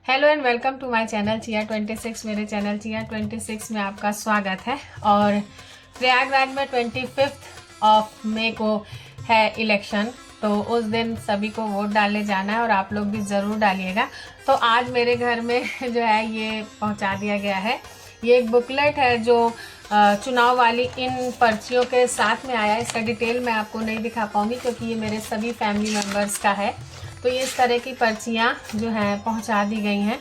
Hello and welcome to my channel चिया 26। मेरे channel चिया 26 में आपका स्वागत है। और प्रयागराज में 25 मई को है इलेक्शन, तो उस दिन सभी को वोट डालने जाना है और आप लोग भी ज़रूर डालिएगा। तो आज मेरे घर में जो है ये पहुंचा दिया गया है। ये एक बुकलेट है जो चुनाव वाली इन पर्चियों के साथ में आया है। इसका डिटेल मैं आपको नहीं दिखा पाऊंगी क्योंकि ये मेरे सभी फैमिली मेम्बर्स का है। तो ये इस तरह की पर्चियाँ जो हैं पहुंचा दी गई हैं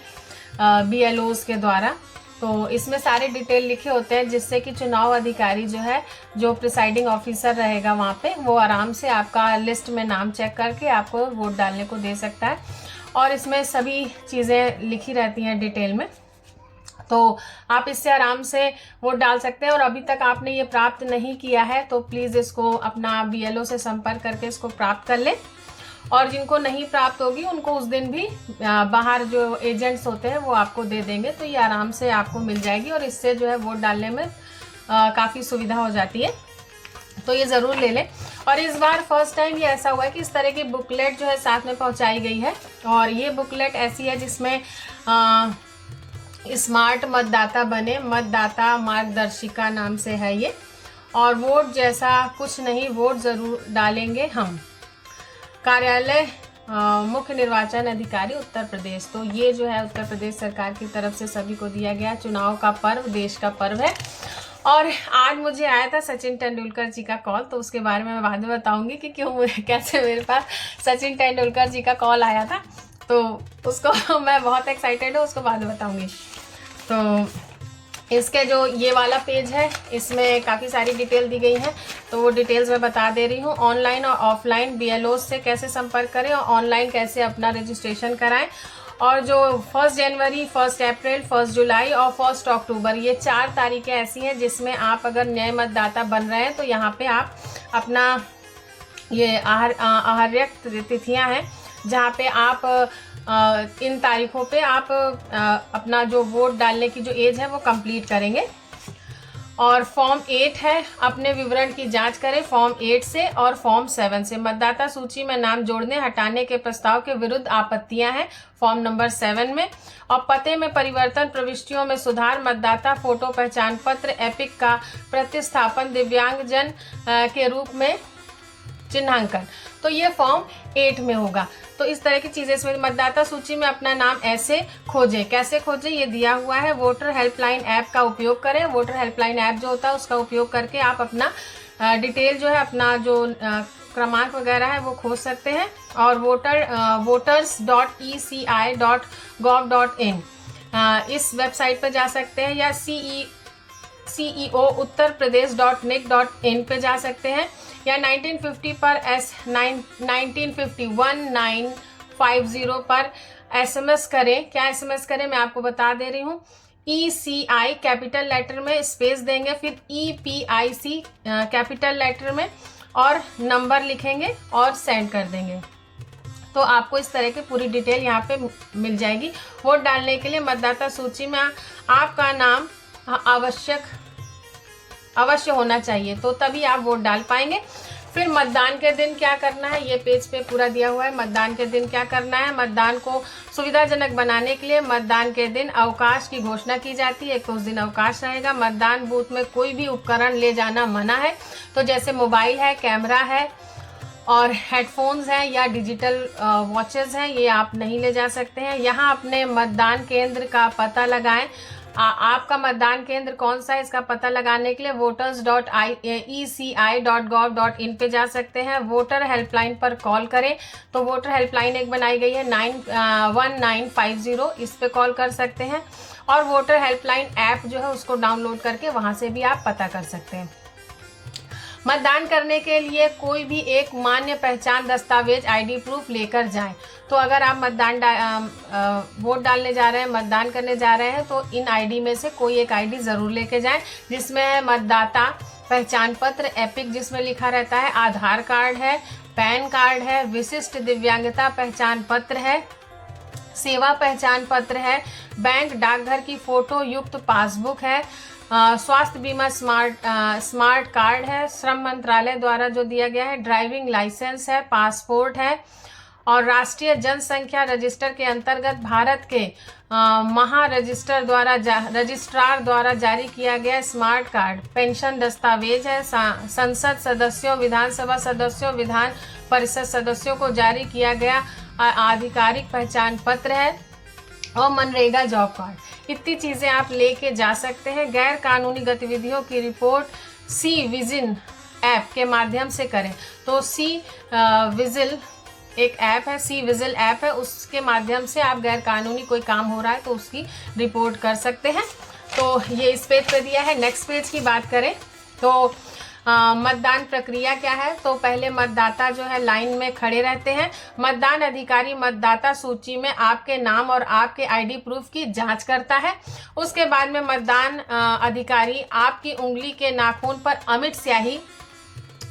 BLOs के द्वारा। तो इसमें सारे डिटेल लिखे होते हैं जिससे कि चुनाव अधिकारी जो है, जो प्रिसाइडिंग ऑफिसर रहेगा वहाँ पे, वो आराम से आपका लिस्ट में नाम चेक करके आपको वोट डालने को दे सकता है। और इसमें सभी चीज़ें लिखी रहती हैं डिटेल में, तो आप इससे आराम से वोट डाल सकते हैं। और अभी तक आपने ये प्राप्त नहीं किया है तो प्लीज़ इसको अपना BLO से संपर्क करके इसको प्राप्त कर लें। और जिनको नहीं प्राप्त होगी उनको उस दिन भी बाहर जो एजेंट्स होते हैं वो आपको दे देंगे, तो ये आराम से आपको मिल जाएगी और इससे जो है वोट डालने में काफ़ी सुविधा हो जाती है। तो ये ज़रूर ले लें। और इस बार फर्स्ट टाइम ये ऐसा हुआ है कि इस तरह की बुकलेट जो है साथ में पहुंचाई गई है। और ये बुकलेट ऐसी है जिसमें स्मार्ट मतदाता बने, मतदाता मार्गदर्शिका नाम से है ये। और वोट जैसा कुछ नहीं, वोट ज़रूर डालेंगे हम, कार्यालय मुख्य निर्वाचन अधिकारी उत्तर प्रदेश। तो ये जो है उत्तर प्रदेश सरकार की तरफ से सभी को दिया गया चुनाव का पर्व, देश का पर्व है। और आज मुझे आया था सचिन तेंदुलकर जी का कॉल, तो उसके बारे में मैं बाद में बताऊंगी कि क्यों कैसे मेरे पास सचिन तेंदुलकर जी का कॉल आया था। तो उसको मैं बहुत एक्साइटेड हूँ, उसको बाद में बताऊंगी। तो इसके जो ये वाला पेज है इसमें काफ़ी सारी डिटेल दी गई है, तो वो डिटेल्स मैं बता दे रही हूँ। ऑनलाइन और ऑफलाइन BLOs से कैसे संपर्क करें और ऑनलाइन कैसे अपना रजिस्ट्रेशन कराएं। और जो 1 जनवरी, 1 अप्रैल, 1 जुलाई और 1 अक्टूबर, ये 4 तारीखें ऐसी हैं जिसमें आप अगर नए मतदाता बन रहे हैं तो यहाँ पे आप अपना ये आहर्यक तिथियाँ हैं जहाँ पे आप इन तारीखों पे आप अपना जो वोट डालने की जो एज है वो कंप्लीट करेंगे। और फॉर्म 8 है, अपने विवरण की जांच करें फॉर्म 8 से और फॉर्म 7 से। मतदाता सूची में नाम जोड़ने हटाने के प्रस्ताव के विरुद्ध आपत्तियां हैं फॉर्म नंबर 7 में। और पते में परिवर्तन, प्रविष्टियों में सुधार, मतदाता फोटो पहचान पत्र, एपिक का प्रतिस्थापन, दिव्यांगजन के रूप में चिन्हांकन, तो ये फॉर्म 8 में होगा। तो इस तरह की चीज़ें इसमें। मतदाता सूची में अपना नाम ऐसे खोजें, कैसे खोजें ये दिया हुआ है। वोटर हेल्पलाइन ऐप का उपयोग करें। वोटर हेल्पलाइन ऐप जो होता है उसका उपयोग करके आप अपना डिटेल जो है, अपना जो क्रमांक वगैरह है वो खोज सकते हैं। और voters.eci.gov.in इस वेबसाइट पर जा सकते हैं, या CEO uttarpradesh.nic.in पे जा सकते हैं, या 1950 पर 1950 पर SMS करें। क्या SMS करें मैं आपको बता दे रही हूँ। ECI कैपिटल लेटर में स्पेस देंगे, फिर EPIC कैपिटल लेटर में, और नंबर लिखेंगे और सेंड कर देंगे। तो आपको इस तरह की पूरी डिटेल यहाँ पे मिल जाएगी। वोट डालने के लिए मतदाता सूची में आपका नाम अवश्य होना चाहिए, तो तभी आप वोट डाल पाएंगे। फिर मतदान के दिन क्या करना है, ये पेज पे पूरा दिया हुआ है। मतदान के दिन क्या करना है, मतदान को सुविधाजनक बनाने के लिए मतदान के दिन अवकाश की घोषणा की जाती है। तो उस दिन अवकाश रहेगा। मतदान बूथ में कोई भी उपकरण ले जाना मना है, तो जैसे मोबाइल है, कैमरा है और हेडफोन्स हैं या डिजिटल वॉचेस हैं, ये आप नहीं ले जा सकते हैं। यहाँ अपने मतदान केंद्र का पता लगाएं। आपका मतदान केंद्र कौन सा है इसका पता लगाने के लिए voters.eci.gov.in पे जा सकते हैं। वोटर हेल्पलाइन पर कॉल करें, तो वोटर हेल्पलाइन एक बनाई गई है 1950, इस पे कॉल कर सकते हैं। और वोटर हेल्पलाइन ऐप जो है उसको डाउनलोड करके वहां से भी आप पता कर सकते हैं। मतदान करने के लिए कोई भी एक मान्य पहचान दस्तावेज ID प्रूफ लेकर जाएं। तो अगर आप वोट डालने जा रहे हैं, मतदान करने जा रहे हैं, तो इन ID में से कोई एक ID ज़रूर लेके जाएं जिसमें मतदाता पहचान पत्र, एपिक जिसमें लिखा रहता है, आधार कार्ड है, पैन कार्ड है, विशिष्ट दिव्यांगता पहचान पत्र है, सेवा पहचान पत्र है, बैंक डाकघर की फ़ोटो युक्त पासबुक है, स्वास्थ्य बीमा स्मार्ट कार्ड है, श्रम मंत्रालय द्वारा जो दिया गया है, ड्राइविंग लाइसेंस है, पासपोर्ट है, और राष्ट्रीय जनसंख्या रजिस्टर के अंतर्गत भारत के रजिस्ट्रार द्वारा जारी किया गया स्मार्ट कार्ड पेंशन दस्तावेज है। संसद सदस्यों, विधानसभा सदस्यों, विधान परिषद सदस्यों को जारी किया गया आधिकारिक पहचान पत्र है। और मनरेगा जॉब कार्ड, इतनी चीज़ें आप लेके जा सकते हैं। गैर कानूनी गतिविधियों की रिपोर्ट सी विजिल ऐप के माध्यम से करें। तो सी विजिल एक ऐप है, सी विजिल ऐप है, उसके माध्यम से आप गैर कानूनी कोई काम हो रहा है तो उसकी रिपोर्ट कर सकते हैं। तो ये इस पेज पे दिया है। नेक्स्ट पेज की बात करें तो मतदान प्रक्रिया क्या है। तो पहले मतदाता जो है लाइन में खड़े रहते हैं। मतदान अधिकारी मतदाता सूची में आपके नाम और आपके आईडी प्रूफ की जांच करता है। उसके बाद में मतदान अधिकारी आपकी उंगली के नाखून पर अमिट स्याही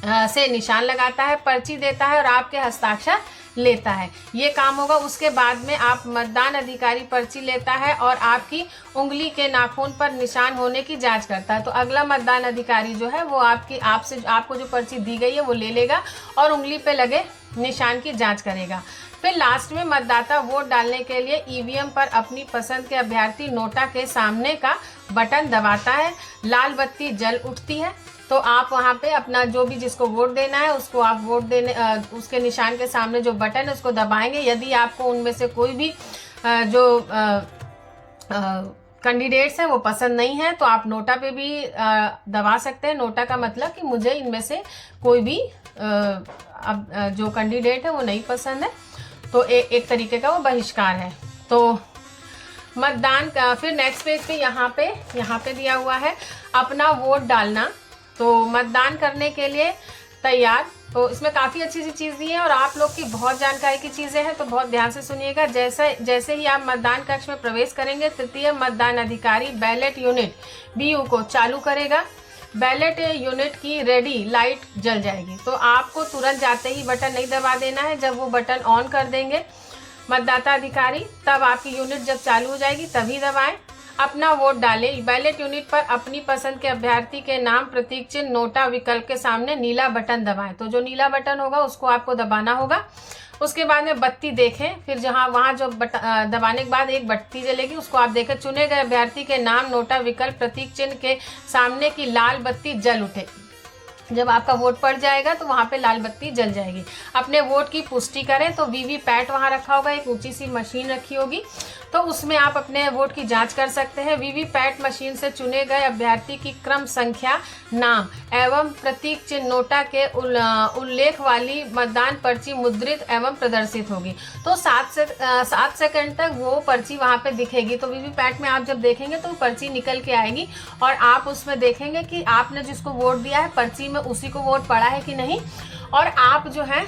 से निशान लगाता है, पर्ची देता है और आपके हस्ताक्षर लेता है। ये काम होगा। उसके बाद में आप मतदान अधिकारी पर्ची लेता है और आपकी उंगली के नाखून पर निशान होने की जांच करता है। तो अगला मतदान अधिकारी जो है वो आपको जो पर्ची दी गई है वो ले लेगा और उंगली पे लगे निशान की जांच करेगा। फिर लास्ट में मतदाता वोट डालने के लिए ईवीएम पर अपनी पसंद के अभ्यर्थी नोटा के सामने का बटन दबाता है। लाल बत्ती जल उठती है तो आप वहाँ पे अपना जो भी जिसको वोट देना है उसको आप वोट देने उसके निशान के सामने जो बटन है उसको दबाएंगे। यदि आपको उनमें से कोई भी जो कैंडिडेट्स हैं वो पसंद नहीं है तो आप नोटा पे भी दबा सकते हैं। नोटा का मतलब कि मुझे इनमें से कोई भी जो कैंडिडेट है वो नहीं पसंद है, तो एक तरीके का वो बहिष्कार है। तो मतदान का फिर नेक्स्ट पेज पे यहाँ पे दिया हुआ है अपना वोट डालना। तो मतदान करने के लिए तैयार। तो इसमें काफ़ी अच्छी सी चीज़ दी है और आप लोग की बहुत जानकारी की चीज़ें हैं तो बहुत ध्यान से सुनिएगा। जैसे ही आप मतदान कक्ष में प्रवेश करेंगे तृतीय मतदान अधिकारी बैलेट यूनिट BU को चालू करेगा। बैलेट यूनिट की रेडी लाइट जल जाएगी। तो आपको तुरंत जाते ही बटन नहीं दबा देना है। जब वो बटन ऑन कर देंगे मतदाता अधिकारी तब आपकी यूनिट जब चालू हो जाएगी तभी दबाएं। अपना वोट डालें। बैलेट यूनिट पर अपनी पसंद के अभ्यर्थी के नाम प्रतीक चिन्ह नोटा विकल्प के सामने नीला बटन दबाएं। तो जो नीला बटन होगा उसको आपको दबाना होगा। उसके बाद में बत्ती देखें। फिर वहाँ जो दबाने के बाद एक बत्ती जलेगी उसको आप देखें। चुने गए अभ्यर्थी के नाम नोटा विकल्प प्रतीक चिन्ह के सामने की लाल बत्ती जल उठेगी। जब आपका वोट पड़ जाएगा तो वहाँ पे लाल बत्ती जल जाएगी। अपने वोट की पुष्टि करें तो वीवीपैट वहाँ रखा होगा, एक ऊंची सी मशीन रखी होगी तो उसमें आप अपने वोट की जांच कर सकते हैं। वीवीपैट मशीन से चुने गए अभ्यर्थी की क्रम संख्या, नाम एवं प्रतीक चिन्ह नोटा के उल्लेख वाली मतदान पर्ची मुद्रित एवं प्रदर्शित होगी। तो 7 सेकंड तक वो पर्ची वहाँ पे दिखेगी। तो वीवीपैट में आप जब देखेंगे तो पर्ची निकल के आएगी और आप उसमें देखेंगे कि आपने जिसको वोट दिया है पर्ची में उसी को वोट पड़ा है कि नहीं। और आप जो है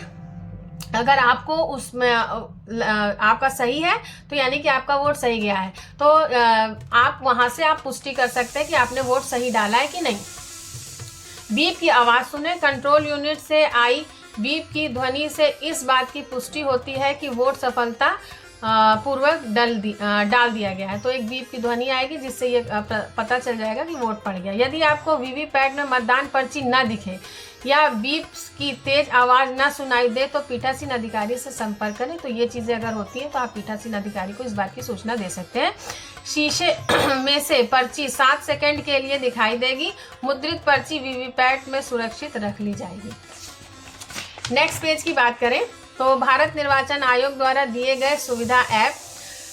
अगर आपको उसमें आपका सही है तो यानी कि आपका वोट सही गया है। तो आप वहां से आप पुष्टि कर सकते हैं कि आपने वोट सही डाला है कि नहीं। बीप की आवाज सुने। कंट्रोल यूनिट से आई बीप की ध्वनि से इस बात की पुष्टि होती है कि वोट सफलता पूर्वक डाल दिया गया है। तो एक बीप की ध्वनि आएगी जिससे ये पता चल जाएगा कि वोट पड़ गया। यदि आपको वीवीपैट में मतदान पर्ची न दिखे या बीप की तेज आवाज न सुनाई दे तो पीठासीन अधिकारी से संपर्क करें। तो ये चीजें अगर होती है तो आप पीठासीन अधिकारी को इस बात की सूचना दे सकते हैं। शीशे में से पर्ची 7 सेकंड के लिए दिखाई देगी। मुद्रित पर्ची वीवीपैट में सुरक्षित रख ली जाएगी। नेक्स्ट पेज की बात करें तो भारत निर्वाचन आयोग द्वारा दिए गए सुविधा ऐप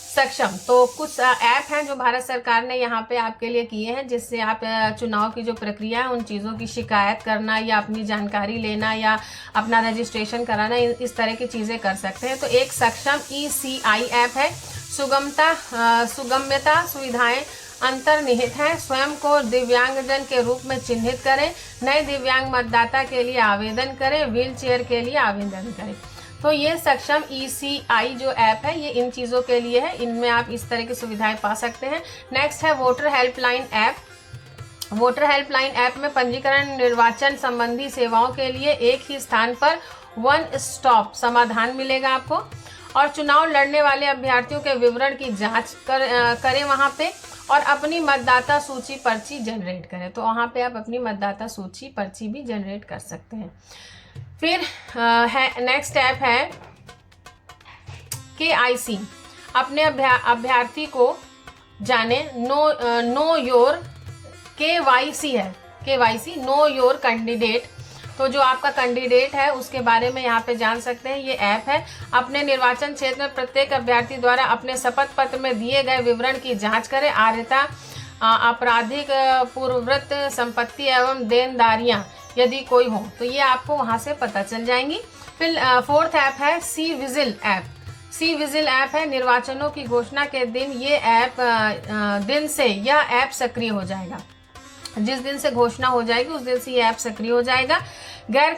सक्षम। तो कुछ ऐप हैं जो भारत सरकार ने यहाँ पे आपके लिए किए हैं जिससे आप चुनाव की जो प्रक्रिया है उन चीज़ों की शिकायत करना या अपनी जानकारी लेना या अपना रजिस्ट्रेशन कराना, इस तरह की चीज़ें कर सकते हैं। तो एक सक्षम ECI ऐप है। सुगम्यता सुविधाएं अंतर्निहित हैं। स्वयं को दिव्यांगजन के रूप में चिन्हित करें। नए दिव्यांग मतदाता के लिए आवेदन करें। व्हील चेयर के लिए आवेदन करें। तो ये सक्षम ECI जो ऐप है ये इन चीज़ों के लिए है। इनमें आप इस तरह की सुविधाएं पा सकते हैं। नेक्स्ट है voter helpline app. Voter helpline app में पंजीकरण निर्वाचन संबंधी सेवाओं के लिए एक ही स्थान पर वन स्टॉप समाधान मिलेगा आपको। और चुनाव लड़ने वाले अभ्यर्थियों के विवरण की जांच करें वहाँ पे और अपनी मतदाता सूची पर्ची जनरेट करें। तो वहाँ पे आप अपनी मतदाता सूची पर्ची भी जनरेट कर सकते हैं। फिर है नेक्स्ट ऐप है KIC अपने अभ्यर्थी को जाने। नो योर KYC है, KYC नो योर कैंडिडेट, तो जो आपका कैंडिडेट है उसके बारे में यहाँ पे जान सकते हैं। ये ऐप है। अपने निर्वाचन क्षेत्र में प्रत्येक अभ्यर्थी द्वारा अपने शपथ पत्र में दिए गए विवरण की जांच करें। आर्यता, आपराधिक पूर्ववृत्त, संपत्ति एवं देनदारियां यदि कोई हो तो ये आपको वहां से पता चल जाएंगी। फिर फोर्थ ऐप है C vigil app. C vigil app है। निर्वाचनों की घोषणा के दिन ये ऐप दिन से यह ऐप सक्रिय हो जाएगा। जिस दिन से घोषणा हो जाएगी उस दिन से ये ऐप सक्रिय हो जाएगा। गैर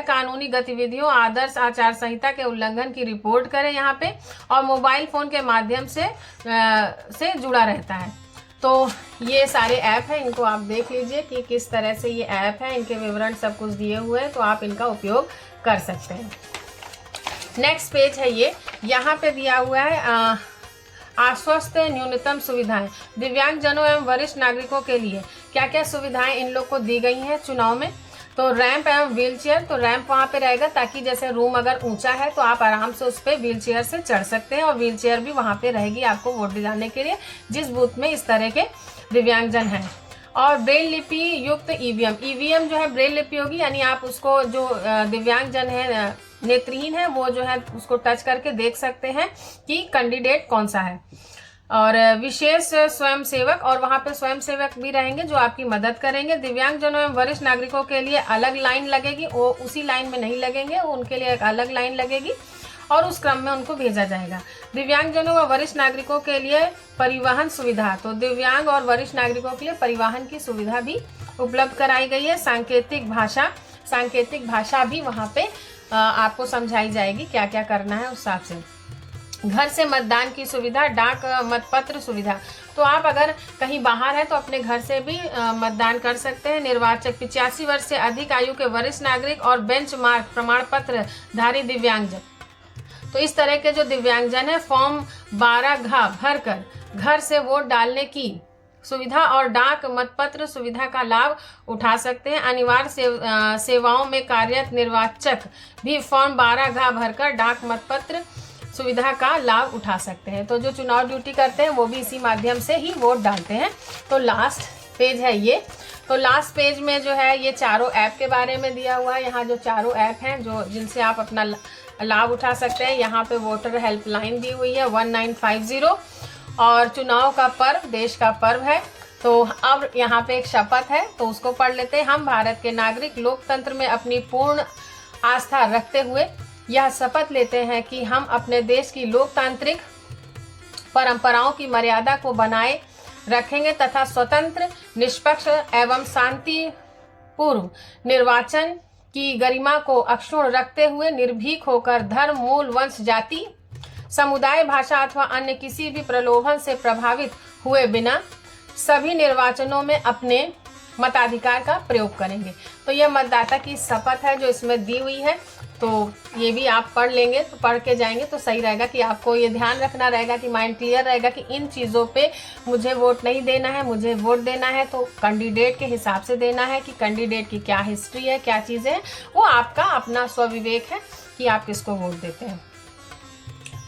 कानूनी गतिविधियों, आदर्श आचार संहिता के उल्लंघन की रिपोर्ट करें यहाँ पे, और मोबाइल फोन के माध्यम से जुड़ा रहता है। तो ये सारे ऐप हैं, इनको आप देख लीजिए कि किस तरह से ये ऐप है, इनके विवरण सब कुछ दिए हुए हैं, तो आप इनका उपयोग कर सकते हैं। नेक्स्ट पेज है ये, यहाँ पे दिया हुआ है आश्वस्त न्यूनतम सुविधाएं। दिव्यांगजनों एवं वरिष्ठ नागरिकों के लिए क्या क्या सुविधाएं इन लोग को दी गई हैं चुनाव में। तो रैंप एवं व्हील चेयर, तो रैंप वहाँ पे रहेगा ताकि जैसे रूम अगर ऊंचा है तो आप आराम से उस पर व्हील चेयर से चढ़ सकते हैं, और व्हील चेयर भी वहाँ पे रहेगी आपको वोट दिलाने के लिए जिस बूथ में इस तरह के दिव्यांगजन हैं। और ब्रेल लिपि युक्त ईवीएम जो है ब्रेल लिपि होगी, यानी आप उसको जो दिव्यांगजन है, नेत्रहीन है, वो जो है उसको टच करके देख सकते हैं कि कैंडिडेट कौन सा है। और विशेष स्वयंसेवक, और वहाँ पे स्वयंसेवक भी रहेंगे जो आपकी मदद करेंगे। दिव्यांगजनों एवं वरिष्ठ नागरिकों के लिए अलग लाइन लगेगी, वो उसी लाइन में नहीं लगेंगे, उनके लिए एक अलग लाइन लगेगी और उस क्रम में उनको भेजा जाएगा। दिव्यांगजनों व वरिष्ठ नागरिकों के लिए परिवहन सुविधा, तो दिव्यांग और वरिष्ठ नागरिकों के लिए परिवहन की सुविधा भी उपलब्ध कराई गई है। सांकेतिक भाषा भी वहाँ पे आपको समझाई जाएगी क्या क्या करना है उस हिसाब से। घर से मतदान की सुविधा, डाक मतपत्र सुविधा, तो आप अगर कहीं बाहर हैं तो अपने घर से भी मतदान कर सकते हैं। निर्वाचक 85 वर्ष से अधिक आयु के वरिष्ठ नागरिक और बेंचमार्क प्रमाण पत्र धारी दिव्यांगजन, तो इस तरह के जो दिव्यांगजन है फॉर्म 12 भरकर घर से वोट डालने की सुविधा और डाक मतपत्र सुविधा का लाभ उठा सकते हैं। अनिवार्य सेवाओं में कार्यरत निर्वाचक भी फॉर्म 12 भरकर डाक मतपत्र सुविधा का लाभ उठा सकते हैं। तो जो चुनाव ड्यूटी करते हैं वो भी इसी माध्यम से ही वोट डालते हैं। तो लास्ट पेज है ये। तो लास्ट पेज में जो है ये चारों ऐप के बारे में दिया हुआ है। यहाँ जो चारों ऐप हैं जो जिनसे आप अपना लाभ उठा सकते हैं। यहाँ पे वोटर हेल्पलाइन दी हुई है 1950, और चुनाव का पर्व देश का पर्व है। तो अब यहाँ पे एक शपथ है तो उसको पढ़ लेते हैं। हम भारत के नागरिक लोकतंत्र में अपनी पूर्ण आस्था रखते हुए यह शपथ लेते हैं कि हम अपने देश की लोकतांत्रिक परंपराओं की मर्यादा को बनाए रखेंगे तथा स्वतंत्र, निष्पक्ष एवं शांतिपूर्व निर्वाचन की गरिमा को अक्षुण्ण रखते हुए निर्भीक होकर धर्म, मूल, वंश, जाति, समुदाय, भाषा अथवा अन्य किसी भी प्रलोभन से प्रभावित हुए बिना सभी निर्वाचनों में अपने मताधिकार का प्रयोग करेंगे। तो यह मतदाता की शपथ है जो इसमें दी हुई है। तो ये भी आप पढ़ लेंगे, तो पढ़ के जाएंगे तो सही रहेगा कि आपको ये ध्यान रखना रहेगा कि माइंड क्लियर रहेगा कि इन चीज़ों पे मुझे वोट नहीं देना है, मुझे वोट देना है तो कैंडिडेट के हिसाब से देना है कि कैंडिडेट की क्या हिस्ट्री है, क्या चीज़ें हैं, वो आपका अपना स्वविवेक है कि आप किसको वोट देते हैं।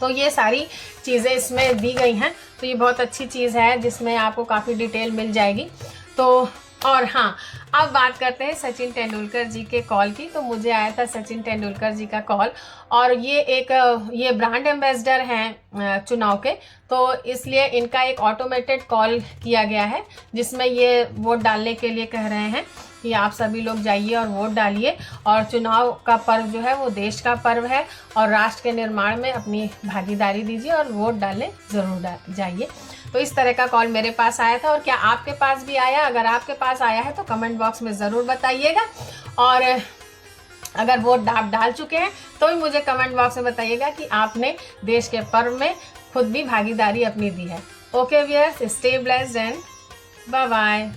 तो ये सारी चीज़ें इसमें दी गई हैं। तो ये बहुत अच्छी चीज़ है जिसमें आपको काफ़ी डिटेल मिल जाएगी। तो और हाँ, अब बात करते हैं सचिन तेंदुलकर जी के कॉल की। तो मुझे आया था सचिन तेंदुलकर जी का कॉल, और ये ब्रांड एम्बेसडर हैं चुनाव के, तो इसलिए इनका एक ऑटोमेटेड कॉल किया गया है जिसमें ये वोट डालने के लिए कह रहे हैं कि आप सभी लोग जाइए और वोट डालिए, और चुनाव का पर्व जो है वो देश का पर्व है, और राष्ट्र के निर्माण में अपनी भागीदारी दीजिए और वोट डालने ज़रूर जाइए। तो इस तरह का कॉल मेरे पास आया था, और क्या आपके पास भी आया? अगर आपके पास आया है तो कमेंट बॉक्स में ज़रूर बताइएगा, और अगर वोट आप डाल चुके हैं तो भी मुझे कमेंट बॉक्स में बताइएगा कि आपने देश के पर्व में खुद भी भागीदारी अपनी दी है। Okay viewers, stay blessed and bye bye.